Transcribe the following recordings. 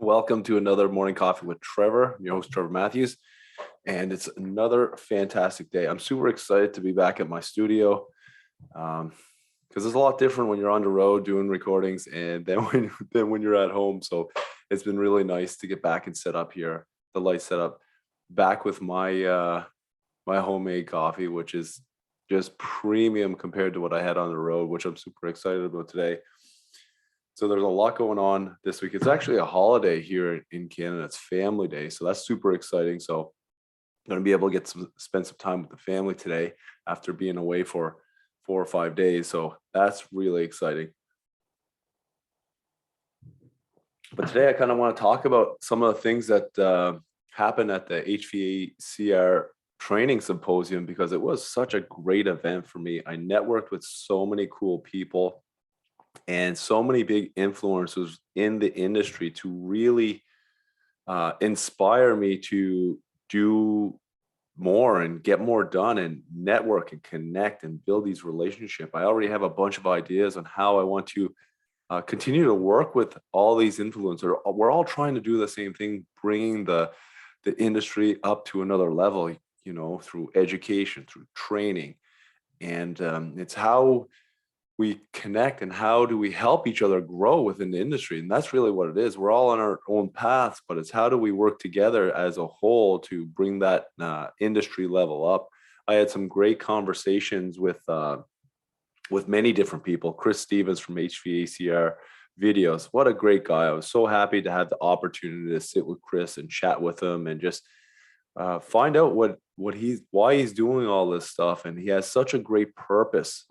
Welcome to another Morning Coffee with Trevor, your host, Trevor Matthews. And it's another fantastic day. I'm super excited to be back at my studio because it's a lot different when you're on the road doing recordings and then when you're at home. So it's been really nice to get back and set up here, the light setup, back with my my homemade coffee, which is just premium compared to what I had on the road, which I'm super excited about today. So there's a lot going on this week. It's actually a holiday here in Canada. It's Family Day, so that's super exciting. So I'm going to be able to spend some time with the family today after being away for 4 or 5 days. So that's really exciting. But today I kind of want to talk about some of the things that happened at the HVACR training symposium because it was such a great event for me. I networked with so many cool people and so many big influencers in the industry to really inspire me to do more and get more done and network and connect and build these relationships. I already have a bunch of ideas on how I want to continue to work with all these influencers. We're all trying to do the same thing, bringing the industry up to another level, you know, through education, through training. And it's how we connect and how do we help each other grow within the industry. And that's really what it is. We're all on our own paths, but it's how do we work together as a whole to bring that industry level up. I had some great conversations with many different people. Chris Stevens from HVACR videos. What a great guy. I was so happy to have the opportunity to sit with Chris and chat with him and just find out why he's doing all this stuff. And he has such a great purpose.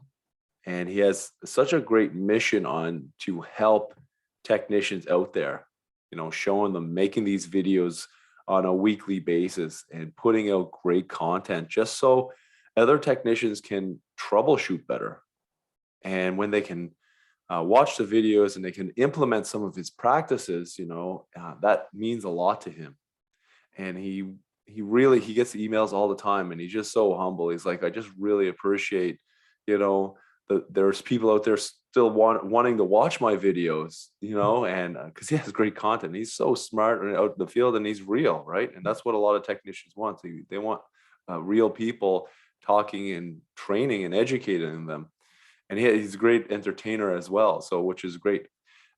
And he has such a great mission on to help technicians out there, you know, showing them, making these videos on a weekly basis and putting out great content just so other technicians can troubleshoot better. And when they can watch the videos and they can implement some of his practices, you know, that means a lot to him. And he gets emails all the time and he's just so humble. He's like, I just really appreciate, you know, there's people out there still wanting to watch my videos, you know, and because he has great content. He's so smart and out in the field and he's real, right? And that's what a lot of technicians want. They want real people talking and training and educating them. And he's a great entertainer as well, so which is great.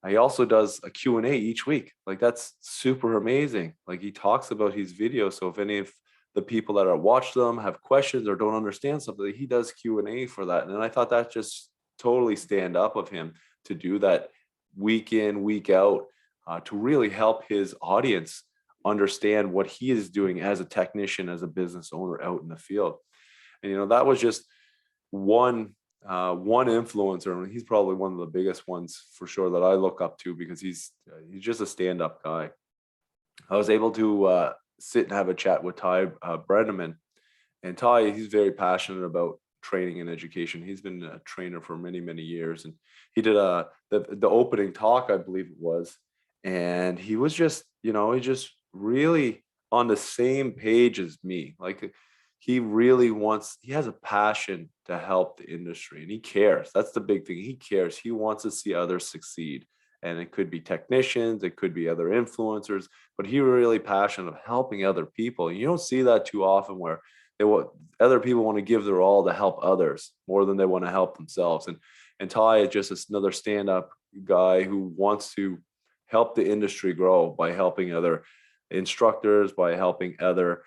He also does a Q&A each week. Like that's super amazing. Like he talks about his videos. So if any of the people that are watch them have questions or don't understand something, he does Q&A for that. And I thought that just totally stand up of him to do that week in, week out, to really help his audience understand what he is doing as a technician, as a business owner out in the field. And, you know, that was just one influencer. And he's probably one of the biggest ones for sure that I look up to because he's just a stand-up guy. I was able to sit and have a chat with Ty Brenneman. And Ty, he's very passionate about training and education. He's been a trainer for many, many years. And he did the opening talk, I believe it was. And he was just, you know, he just really on the same page as me. Like he has a passion to help the industry and he cares. That's the big thing. He cares. He wants to see others succeed. And it could be technicians, it could be other influencers, but he really passionate of helping other people. You don't see that too often where other people want to give their all to help others more than they want to help themselves. And Ty is just another stand-up guy who wants to help the industry grow by helping other instructors, by helping other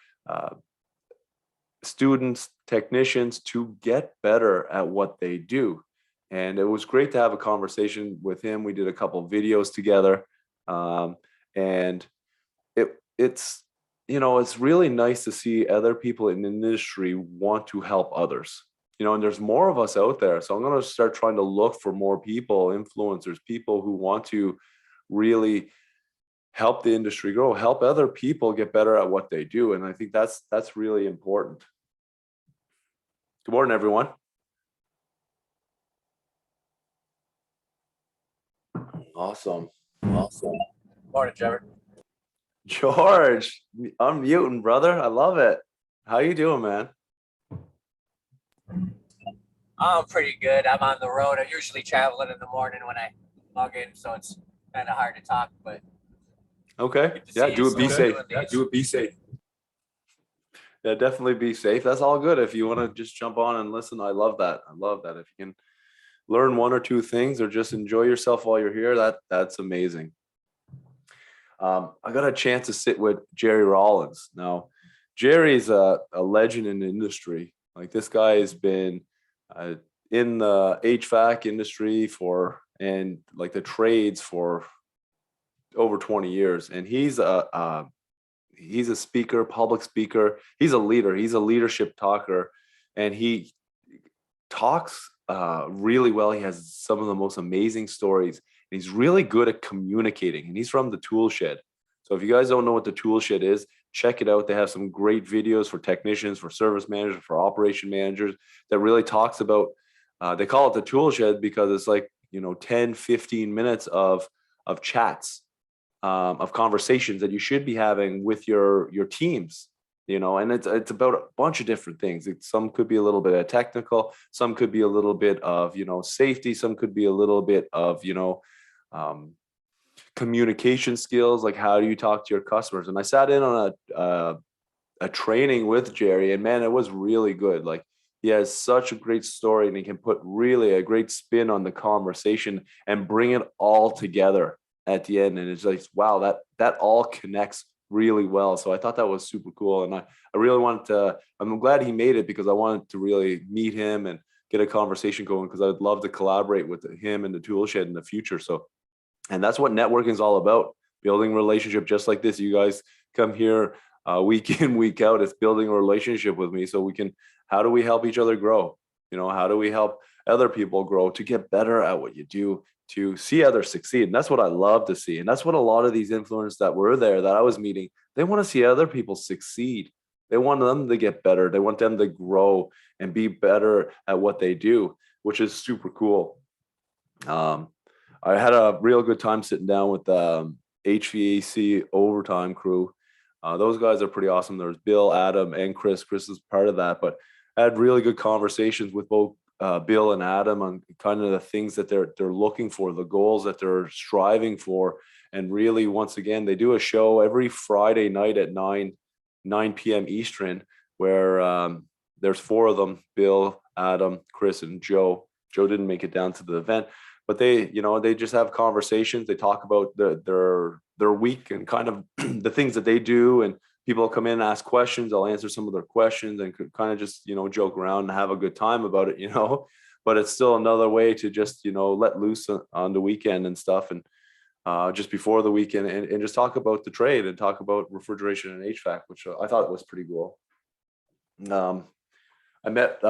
students, technicians to get better at what they do. And it was great to have a conversation with him. We did a couple of videos together. And it's, you know, it's really nice to see other people in the industry want to help others, you know, and there's more of us out there. So I'm going to start trying to look for more people, influencers, people who want to really help the industry grow, help other people get better at what they do. And I think that's really important. Good morning, everyone. Awesome. Morning, Trevor. George, unmuting, brother. I love it. How you doing, man? I'm pretty good. I'm on the road. I'm usually traveling in the morning when I log in, so it's kind of hard to talk, but Okay. Good to Yeah, see do you it. Be still safe. doing Yeah, these. do it. Be safe. Yeah, definitely be safe. That's all good. If you want to just jump on and listen, I love that. I love that. If you can learn one or two things or just enjoy yourself while you're here, that's amazing. I got a chance to sit with Jerry Rollins. Now, Jerry's a legend in the industry. Like, this guy has been uh, in the HVAC industry and like the trades for over 20 years. And he's a speaker, public speaker. He's a leader. He's a leadership talker, and he talks really well. He has some of the most amazing stories. And he's really good at communicating. And he's from the ToolShed. So if you guys don't know what the ToolShed is, check it out. They have some great videos for technicians, for service managers, for operation managers that really talks about. They call it the ToolShed because it's like 10, 15 minutes of chats, of conversations that you should be having with your teams, and it's about a bunch of different things. Some could be a little bit of technical, some could be a little bit of safety, some could be a little bit of um, communication skills, like how do you talk to your customers. And I sat in on a training with Jerry, and man, it was really good. Like, he has such a great story, and he can put really a great spin on the conversation and bring it all together at the end. And it's like, wow, that all connects really well. So I thought that was super cool. And I really wanted to, I'm glad he made it, because I wanted to really meet him and get a conversation going, because I would love to collaborate with him and the ToolShed in the future. So, and that's what networking is all about, building relationship just like this. You guys come here week in, week out. It's building a relationship with me so we can, how do we help each other grow? How do we help other people grow to get better at what you do, to see others succeed? And that's what I love to see. And that's what a lot of these influencers that were there that I was meeting, they want to see other people succeed. They want them to get better. They want them to grow and be better at what they do, which is super cool. I had a real good time sitting down with the HVAC overtime crew. Those guys are pretty awesome. There's Bill, Adam, and Chris. Chris is part of that, but I had really good conversations with both Bill and Adam on kind of the things that they're looking for, the goals that they're striving for. And really, once again, they do a show every Friday night at 9 p.m. Eastern, where there's four of them: Bill, Adam, Chris, and Joe. Joe didn't make it down to the event, but they just have conversations. They talk about their week and kind of the things that they do, and people come in and ask questions. I'll answer some of their questions and kind of just joke around and have a good time about it. But it's still another way to just let loose on the weekend and stuff, and just before the weekend, and just talk about the trade and talk about refrigeration and HVAC, which I thought was pretty cool. I met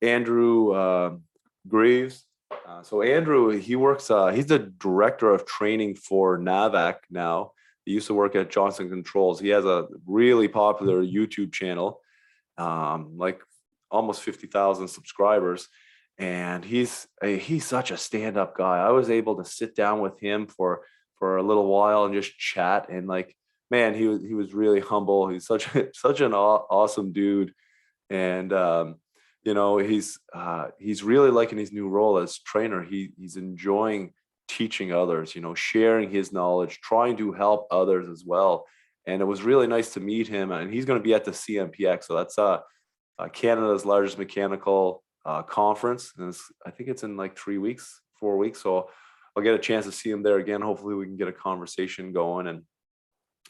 Andrew Greaves. So Andrew, he works, he's the director of training for NAVAC now. He used to work at Johnson Controls. He has a really popular YouTube channel, like almost 50,000 subscribers. And he's such a stand-up guy. I was able to sit down with him for a little while and just chat. And like, man, he was really humble. He's such an awesome dude. And he's really liking his new role as trainer. He's enjoying teaching others, sharing his knowledge, trying to help others as well. And it was really nice to meet him. And he's going to be at the CMPX. So that's Canada's largest mechanical conference. And I think it's in like 4 weeks. So I'll get a chance to see him there again. Hopefully we can get a conversation going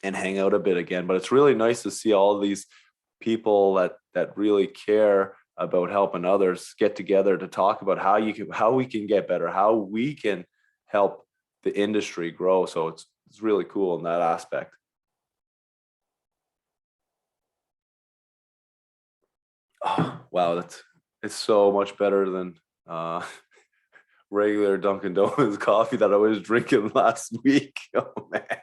and hang out a bit again. But it's really nice to see all of these people that really care about helping others get together to talk about how we can get better, how we can help the industry grow. So it's really cool in that aspect. Oh, wow, it's so much better than regular Dunkin' Donuts coffee that I was drinking last week. Oh man.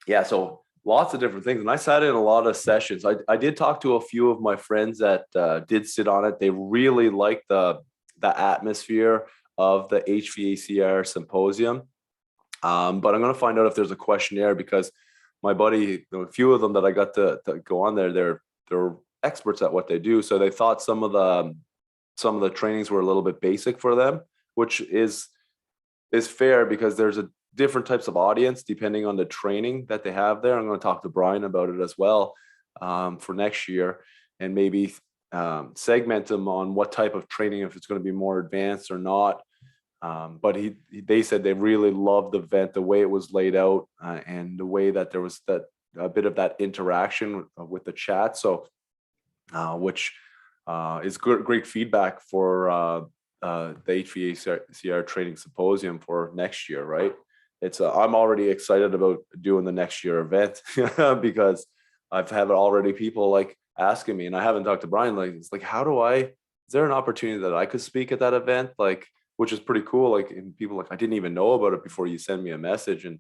Yeah, so lots of different things. And I sat in a lot of sessions. I did talk to a few of my friends that did sit on it. They really liked the atmosphere of the HVACR symposium. But I'm going to find out if there's a questionnaire, because my buddy, a few of them that I got to go on there, they're experts at what they do. So they thought some of the trainings were a little bit basic for them, which is is fair because there's a different types of audience depending on the training that they have there. I'm going to talk to Brian about it as well for next year, and maybe segment them on what type of training, if it's going to be more advanced or not. But they said they really loved the event, the way it was laid out, and the way that there was that a bit of that interaction with the chat. So, which is great feedback for the HVACR training symposium for next year, right? It's I'm already excited about doing the next year event because I've had already people like asking me, and I haven't talked to Brian. Like, it's like, is there an opportunity that I could speak at that event? Like, which is pretty cool. Like, and people like, I didn't even know about it before you send me a message. And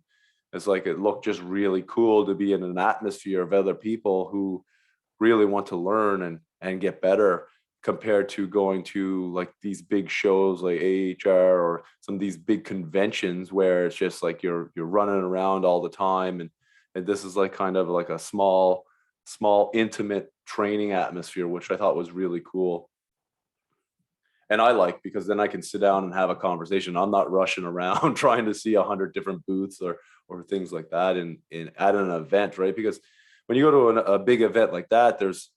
it's like, it looked just really cool to be in an atmosphere of other people who really want to learn and get better, compared to going to like these big shows like AHR or some of these big conventions where it's just like you're running around all the time. And this is like kind of like a small intimate training atmosphere, which I thought was really cool. And I like, because then I can sit down and have a conversation. I'm not rushing around trying to see 100 different booths or things like that at an event, right? Because when you go to a big event like that, there's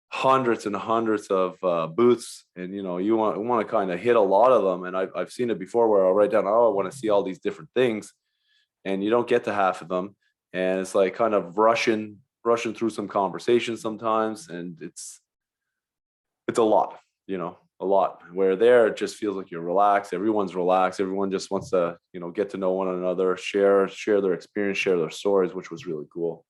hundreds and hundreds of booths, and you want to kind of hit a lot of them. And I've seen it before where I'll write down, oh, I want to see all these different things, and you don't get to half of them, and it's like kind of rushing through some conversations sometimes, and it's a lot, a lot. Where there, it just feels like you're relaxed. Everyone's relaxed. Everyone just wants to get to know one another, share their experience, share their stories, which was really cool.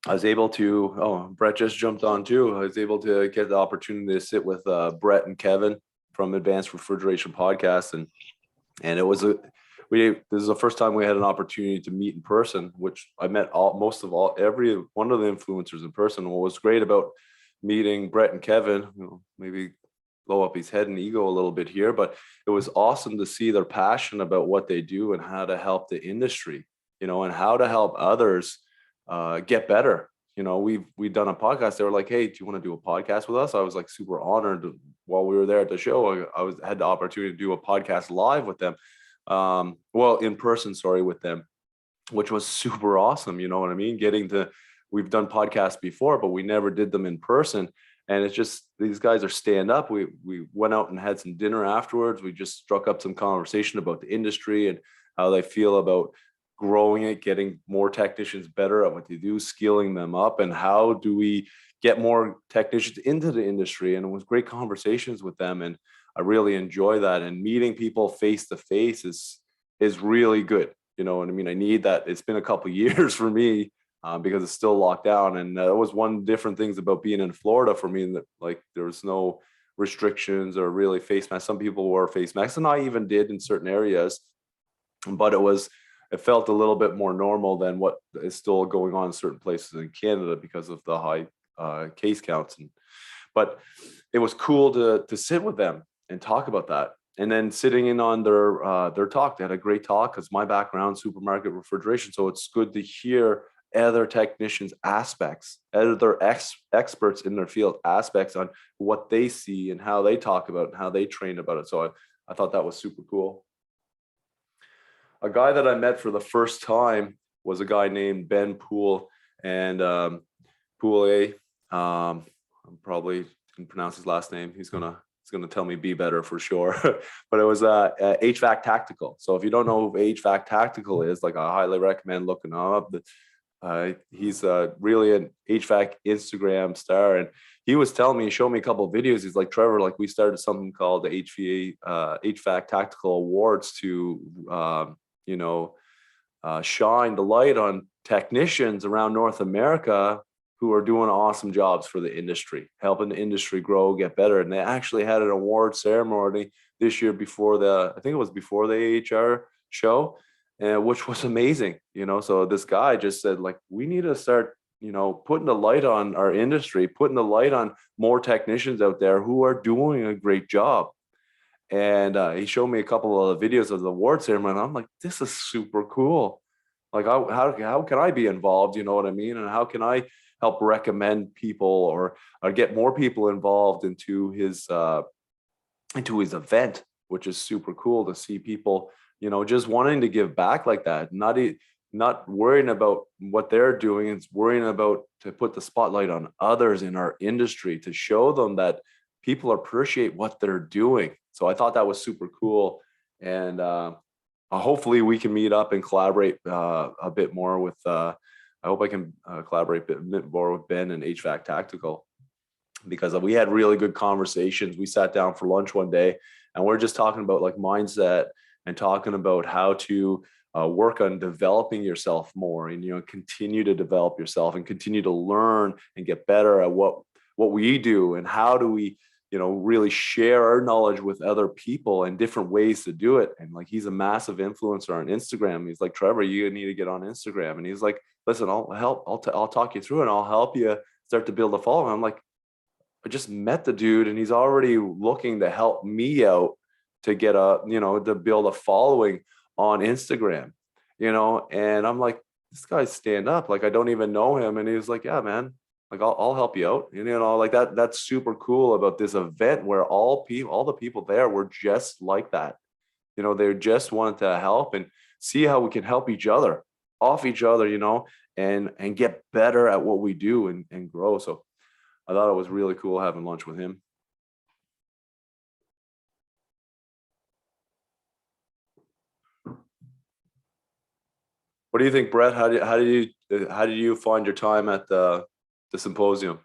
I was able to, Brett just jumped on too. I was able to get the opportunity to sit with Brett and Kevin from Advanced Refrigeration Podcast. And it was this is the first time we had an opportunity to meet in person, which I met every one of the influencers in person. What was great about meeting Brett and Kevin, maybe blow up his head and ego a little bit here, but it was awesome to see their passion about what they do and how to help the industry, and how to help others get better. We've done a podcast. They were like, hey, do you want to do a podcast with us? I was like super honored. While we were there at the show, I had the opportunity to do a podcast live with them. In person, sorry, with them, which was super awesome. You know what I mean? We've done podcasts before, but we never did them in person. And it's just, these guys are stand up. We went out and had some dinner afterwards. We just struck up some conversation about the industry and how they feel about growing it, getting more technicians better at what they do, skilling them up, and how do we get more technicians into the industry. And it was great conversations with them, and I really enjoy that. And meeting people face to face is really good. You know what I mean? I need that. It's been a couple of years for me because it's still locked down, and that was one different things about being in Florida for me, that like there was no restrictions or really face masks. Some people wore face masks, and I even did in certain areas, but it felt a little bit more normal than what is still going on in certain places in Canada because of the high case counts. But it was cool to sit with them and talk about that. And then sitting in on their talk, they had a great talk, because my background, supermarket refrigeration. So it's good to hear other technicians' aspects, other experts in their field aspects on what they see and how they talk about it and how they train about it. So I thought that was super cool. A guy that I met for the first time was a guy named Ben Poole, and Poole. I probably didn't pronounce his last name. He's gonna tell me be better for sure. But it was HVAC Tactical. So if you don't know who HVAC Tactical is, like, I highly recommend looking him up. He's really an HVAC Instagram star, and he was telling me, he showed me a couple of videos. He's like, Trevor, like, we started something called the HVAC Tactical Awards to shine the light on technicians around North America who are doing awesome jobs for the industry, helping the industry grow, get better. And they actually had an award ceremony this year before I think it was before the AHR show, which was amazing. So this guy just said, like, we need to start, putting the light on our industry, putting the light on more technicians out there who are doing a great job. And he showed me a couple of videos of the award ceremony. And I'm like, this is super cool. Like, how can I be involved? You know what I mean? And how can I help recommend people or get more people involved into his event, which is super cool to see people, just wanting to give back like that, not worrying about what they're doing. It's worrying about to put the spotlight on others in our industry to show them that people appreciate what they're doing. So I thought that was super cool. And hopefully we can meet up and collaborate a bit more with, I hope I can collaborate a bit more with Ben and HVAC Tactical, because we had really good conversations. We sat down for lunch one day and we're just talking about like mindset and talking about how to work on developing yourself more, and continue to develop yourself and continue to learn and get better at what we do, and how do we really share our knowledge with other people and different ways to do it. And like, he's a massive influencer on Instagram. He's like, Trevor, you need to get on Instagram. And he's like, listen, I'll help. I'll talk you through it and I'll help you start to build a following. I'm like, I just met the dude and he's already looking to help me out to get to build a following on Instagram, and I'm like, this guy's stand up. Like, I don't even know him. And he was like, yeah, man, like, I'll help you out. Like that's super cool about this event, where all the people there were just like that. They just wanted to help and see how we can help each other, off each other, and get better at what we do and grow. So I thought it was really cool having lunch with him. What do you think, Brett? How did you find your time at the symposium?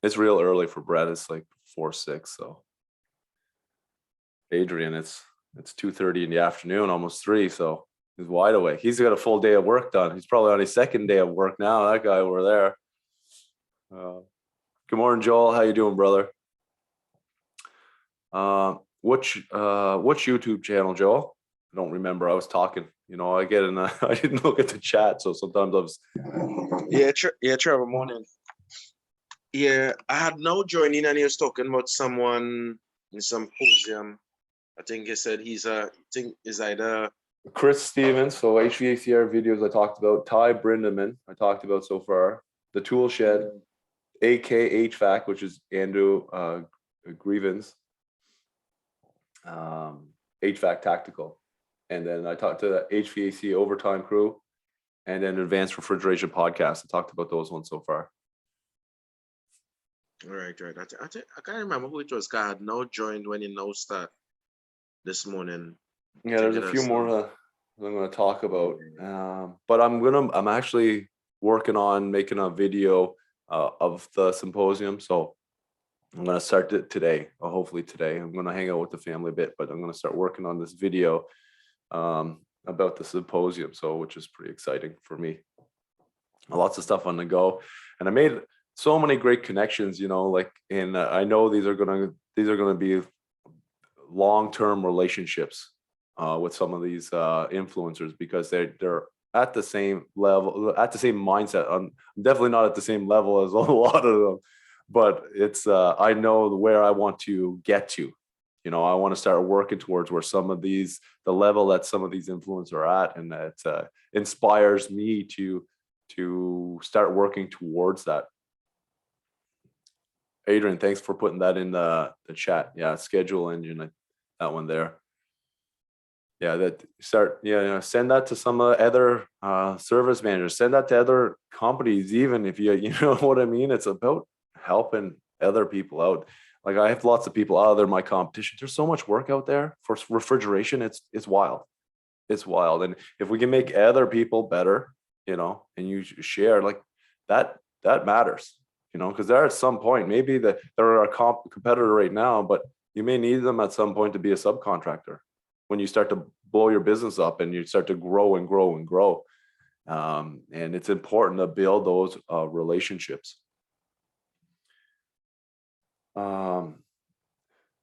It's real early for Brett. It's like 4-6. So Adrian, it's 2:30 in the afternoon, almost 3. So he's wide awake. He's got a full day of work done. He's probably on his second day of work now. That guy over there. Good morning, Joel. How you doing, brother? Which YouTube channel, Joel? I don't remember. I was talking. I get in. I didn't look at the chat, so sometimes I was. Yeah, Trevor. Morning. Yeah, I had no joining, and he was talking about someone in symposium. I think he said he's either Chris Stevens. So HVACR videos I talked about. Ty Brindeman I talked about so far. The ToolShed, AK HVAC, which is Andrew Grievens. HVAC Tactical, and then I talked to the HVAC Overtime Crew, and then Advanced Refrigeration Podcast. I talked about those ones so far. All right. I can't remember who it was. I had no joined when you start this morning. Yeah, there's a few more I'm going to talk about, but I'm actually working on making a video of the symposium, so I'm going to start it today. Hopefully today. I'm going to hang out with the family a bit, but I'm going to start working on this video about the symposium, which is pretty exciting for me. Lots of stuff on the go, and I made so many great connections. And I know these are going to be long-term relationships with some of these influencers, because they're at the same level, at the same mindset. I'm definitely not at the same level as a lot of them. But it's I know where I want to get to. I want to start working towards where the level that some of these influencers are at, and that inspires me to start working towards that. Adrian, thanks for putting that in the chat. Yeah, schedule engine, that one there. Yeah, send that to some other service managers. Send that to other companies, even if you know what I mean. It's about helping other people out. Like, I have lots of people out there, my competition. There's so much work out there for refrigeration. It's wild. It's wild. And if we can make other people better, and you share like that matters, because they're at some point, maybe they're a competitor right now, but you may need them at some point to be a subcontractor when you start to blow your business up and you start to grow and grow and grow. And it's important to build those relationships.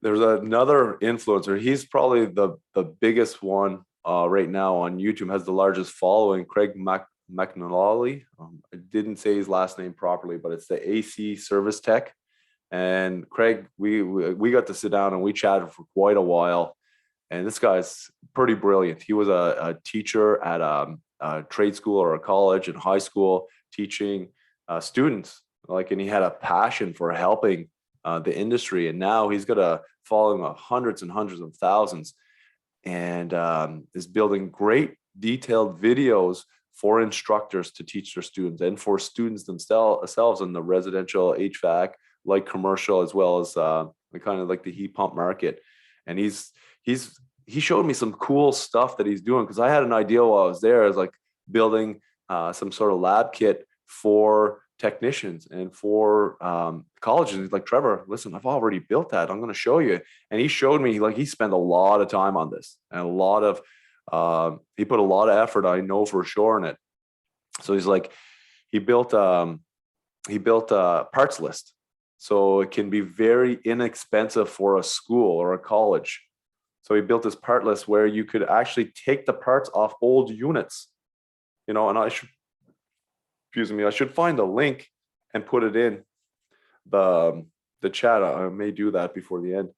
There's another influencer. He's probably the biggest one right now on YouTube, has the largest following, Craig Mcnully. I didn't say his last name properly, but it's the AC Service Tech. And Craig, we got to sit down and we chatted for quite a while. And this guy's pretty brilliant. He was a teacher at a trade school or a college and high school teaching students, like, and he had a passion for helping the industry. And now he's got a following of hundreds and hundreds of thousands, and is building great detailed videos for instructors to teach their students and for students themselves in the residential HVAC, like commercial, as well as kind of like the heat pump market. And he showed me some cool stuff that he's doing, because I had an idea while I was there, as like building some sort of lab kit for technicians and for colleges. He's like, Trevor, listen, I've already built that. I'm going to show you. And he showed me, like, he spent a lot of time on this, and he put a lot of effort, I know for sure, in it. So he's like, he built a parts list, so it can be very inexpensive for a school or a college. So he built this part list where you could actually take the parts off old units, and I should find a link and put it in the chat. I may do that before the end,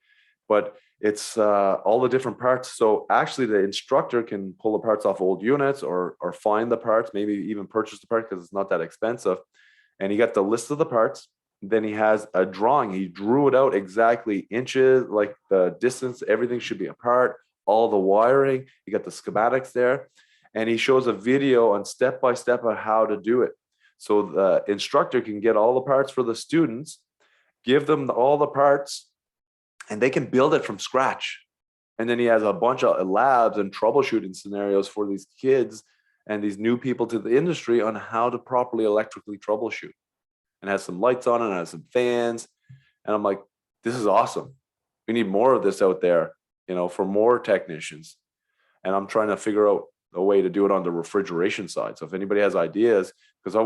but it's all the different parts. So actually the instructor can pull the parts off old units, or find the parts, maybe even purchase the part, because it's not that expensive. And he got the list of the parts. Then he has a drawing. He drew it out exactly, inches, like the distance, everything should be apart, all the wiring. You got the schematics there. And he shows a video on step-by-step on how to do it. So the instructor can get all the parts for the students, give them all the parts, and they can build it from scratch. And then he has a bunch of labs and troubleshooting scenarios for these kids and these new people to the industry on how to properly electrically troubleshoot. And has some lights on it, and has some fans. And I'm like, this is awesome. We need more of this out there, for more technicians. And I'm trying to figure out a way to do it on the refrigeration side. So if anybody has ideas, because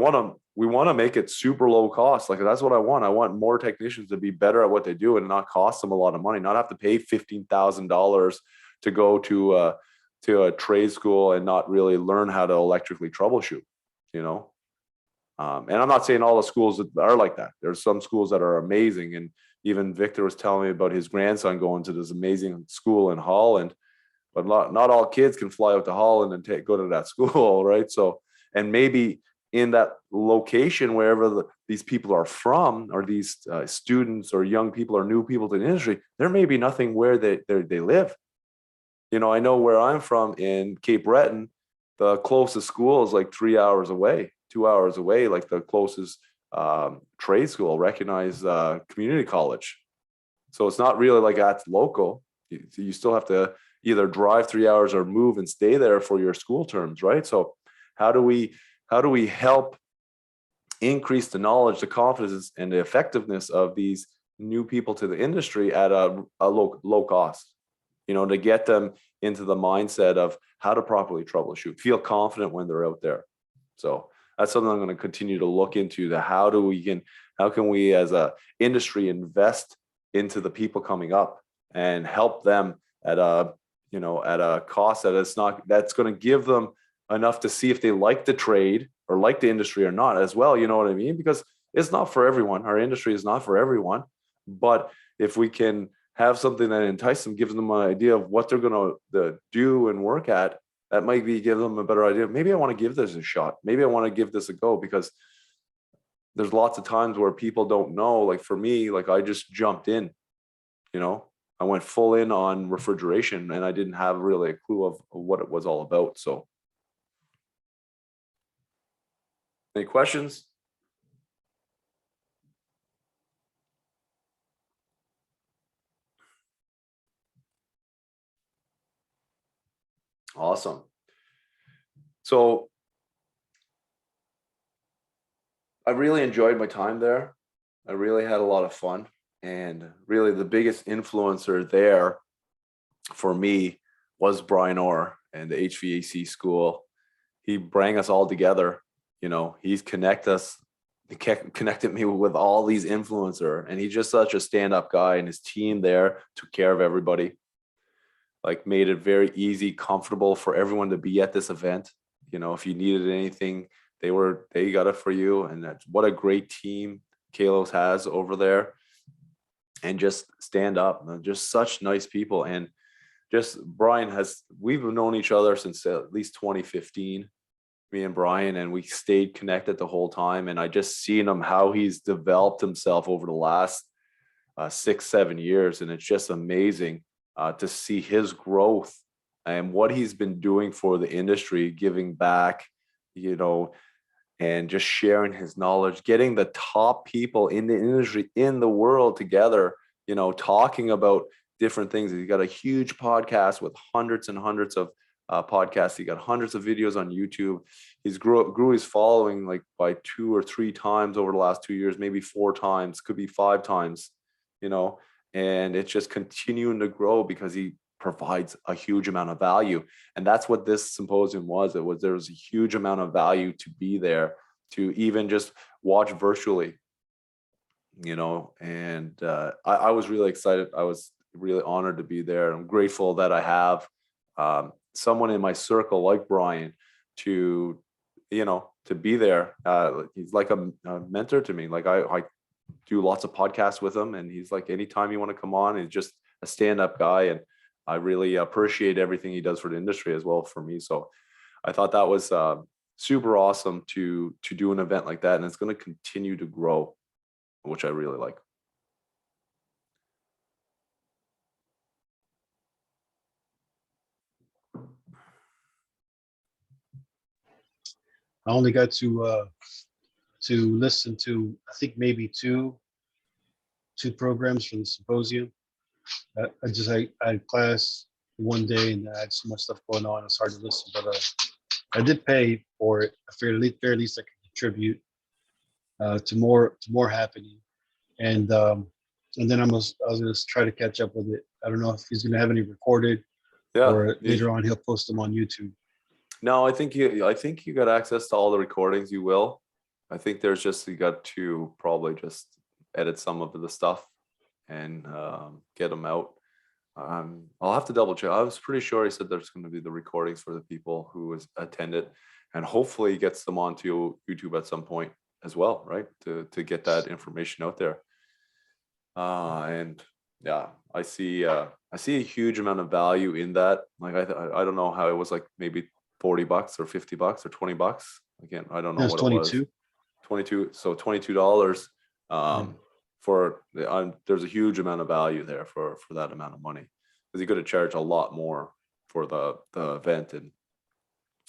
we want to make it super low cost. Like, that's what I want. I want more technicians to be better at what they do and not cost them a lot of money, not have to pay $15,000 to go to a trade school and not really learn how to electrically troubleshoot, and I'm not saying all the schools are like that. There's some schools that are amazing. And even Victor was telling me about his grandson going to this amazing school in Holland, but not all kids can fly out to Holland and go to that school, right? So, and maybe in that location, wherever these people are from, or these students or young people or new people to the industry, there may be nothing where they live. I know where I'm from in Cape Breton, the closest school is like 3 hours away. 2 hours away, like the closest trade school, recognized community college. So it's not really like that's local. You still have to either drive 3 hours or move and stay there for your school terms, right? So how do we help increase the knowledge, the confidence, and the effectiveness of these new people to the industry at a low cost, to get them into the mindset of how to properly troubleshoot, feel confident when they're out there. So that's something I'm going to continue to look into. How can we as a industry invest into the people coming up and help them at a cost that's going to give them enough to see if they like the trade or like the industry or not as well. You know what I mean? Because it's not for everyone. Our industry is not for everyone. But if we can have something that entices them, gives them an idea of what they're going to do and work at, that might give them a better idea. Maybe I want to give this a shot. Maybe I want to give this a go, because there's lots of times where people don't know. Like for me, like I just jumped in, I went full in on refrigeration, and I didn't have really a clue of what it was all about. So any questions? Awesome. So I really enjoyed my time there. I really had a lot of fun. And really the biggest influencer there for me was Brian Orr and the HVAC school. He brought us all together. He's connected me with all these influencers, and he's just such a stand-up guy, and his team there took care of everybody. Like made it very easy, comfortable for everyone to be at this event. If you needed anything, they got it for you. And that's what a great team Kalos has over there. And just stand up. They're just such nice people. And just Brian we've known each other since at least 2015, me and Brian, and we stayed connected the whole time. And I just seen him, how he's developed himself over the last 6-7 years. And it's just amazing to see his growth and what he's been doing for the industry, giving back, and just sharing his knowledge, getting the top people in the industry in the world together, talking about different things. He's got a huge podcast with hundreds and hundreds of podcasts. He got hundreds of videos on YouTube. He's grew his following like by 2 or 3 times over the last 2 years, maybe 4 times, could be 5 times, and it's just continuing to grow because he provides a huge amount of value. And that's what this symposium was. There was a huge amount of value to be there, to even just watch virtually, and I was really excited. I was really honored to be there. I'm grateful that I have someone in my circle like Brian to be there. He's like a mentor to me. Like I do lots of podcasts with him, and he's like, anytime you want to come on, he's just a stand-up guy. And I really appreciate everything he does for the industry as well for me. So I thought that was super awesome to do an event like that. And it's going to continue to grow, which I really like. I only got to listen to, I think maybe two programs from the symposium. I had class one day and I had so much stuff going on, it's hard to listen, but I did pay for it. I figured at very least I could contribute to more happening. And then I was gonna try to catch up with it. I don't know if he's gonna have any recorded, or later on he'll post them on YouTube. No, I think you got access to all the recordings. You will. I think you got to probably just edit some of the stuff and get them out. I'll have to double check. I was pretty sure he said there's going to be the recordings for the people who attended, and hopefully he gets them onto YouTube at some point as well, right? To get that information out there. And yeah, I see a huge amount of value in that. Like I don't know how it was, like maybe $40 or $50 or $20. Again, I don't know what 22. It was. 22. So $22. There's a huge amount of value there for that amount of money, because you could have charged a lot more for the event, and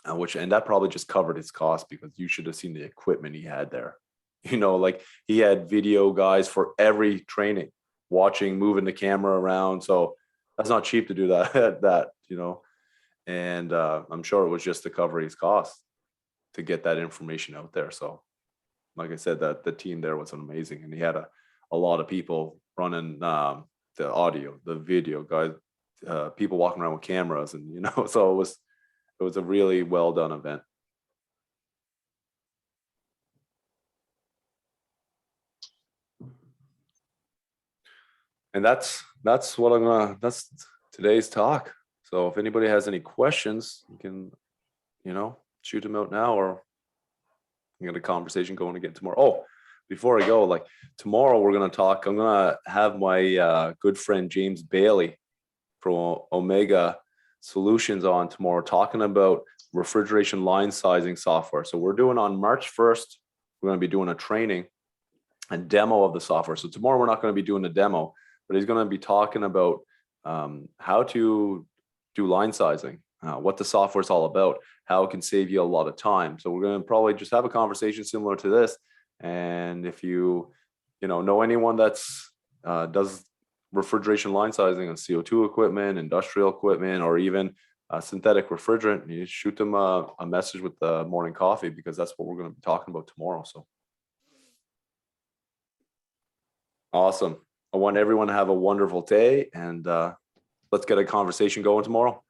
that probably just covered his cost, because you should have seen the equipment he had there. Like he had video guys for every training, moving the camera around. So that's not cheap to do that, and I'm sure it was just to cover his costs to get that information out there. So like I said, that the team there was amazing, and he had a lot of people running the audio, the video guys, people walking around with cameras, and so it was a really well done event. And that's today's talk. So if anybody has any questions, you can shoot them out now, or you get a conversation going again tomorrow. Oh, before I go, like tomorrow I'm going to have my good friend James Bailey from Omega Solutions on tomorrow, talking about refrigeration line sizing software. So we're doing on March 1st, we're going to be doing a demo of the software. So tomorrow we're not going to be doing a demo, but he's going to be talking about how to do line sizing, what the software is all about, how it can save you a lot of time. So we're going to probably just have a conversation similar to this. And if you know anyone that's does refrigeration line sizing on CO2 equipment, industrial equipment, or even synthetic refrigerant, you shoot them a message with the morning coffee, because that's what we're going to be talking about tomorrow. So awesome. I want everyone to have a wonderful day, and let's get a conversation going tomorrow.